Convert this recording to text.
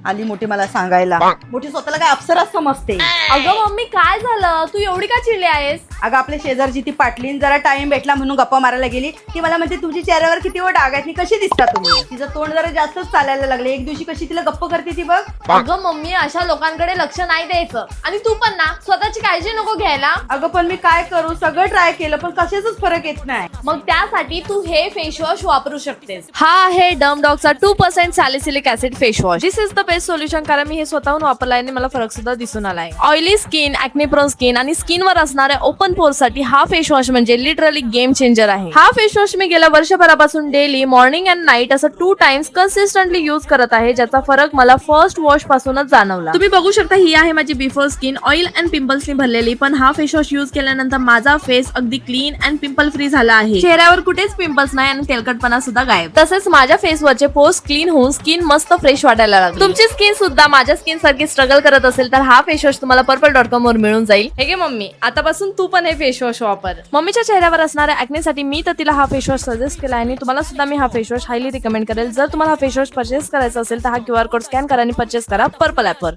आली मोठी मला सांगायला. मोठी स्वतःला काय अप्सराच समजते. अगं मम्मी काय झालं, तू एवढी का चिडली आहेस? अगं आपल्या शेजारची ती पाटलीन जरा टाइम भेटला म्हणून गप्पा मारायला गेली. ती मला म्हणते तुमच्या चेहऱ्यावर किती व डाग आहेत, नी कशी दिसता तुम्ही. तिचं तोंड जरा जास्तच चालायला लागले. एक दिवशी कशी तिला गप्प करते ती बघ. अगं मम्मी अशा लोकांकडे लक्ष नाही द्यायचं. आणि तू पण ना स्वतःची काळजी नको घ्यायला. अगं पण मी काय करू, सगळं ट्राय केलं पण कशाचाच फरक येत नाही. मग त्यासाठी तू हे फेस वॉश वापरू शकतेस. हा आहे डम डॉगचा 2% salicylic acid face wash. This is the best solution, कारण मी हे स्वतःहून वापरलाय आणि मला फरक सुद्धा दिसून आलाय. ऑइली स्किन, ऍक्ने प्रोन स्किन आणि स्किनवर असणाऱ्या ओपन पोर साठी हा फेस वॉश म्हणजे लिटरली गेम चेंजर आहे. हा फेस वॉश मी गेल्या वर्षभरापासून डेली मॉर्निंग अँड नाईट असं 2 टाइम्स कन्सिस्टंटली युज करत आहे, ज्याचा फरक मला फर्स्ट वॉश पासूनच जाणवला. तुम्ही बघू शकता ही आहे माझी बिफोर स्किन, ऑइल अँड पिंपल्सनी भरलेली. पण हा फेस वॉश युज केल्यानंतर माझा फेस अगदी क्लीन अँड पिंपल फ्री झाला आहे. चेहऱ्यावर कुठेच पिंपल्स नाही आणि तेलकटपणा सुद्धा गायब. तसेच माझ्या फेसवरचे पोर्स क्लीन होऊन स्किन मस्त फ्रेश वाटायला लागली. तुमची स्किन सुद्धा माझ्या स्किन सारखी स्ट्रगल करत असेल तर हा फेस वॉश तुम्हाला purple.com वर मिळून जाईल. हे घे मम्मी, आतापासून तू पण हे फेस वॉश वापर. मम्मीच्या चेहऱ्यावर असणाऱ्या ऍक्नेसाठी मी तर तिला हा फेस वॉश सजेस्ट केला आणि तुम्हाला सुद्धा मी हा फेस वॉश हायली रिकमेंड करेल. जर तुम्हाला हा फेस वॉश परचेस करायचा असेल तर हा QR कोड स्कॅन करा आणि परचेस करा पर्पल ऍप वर.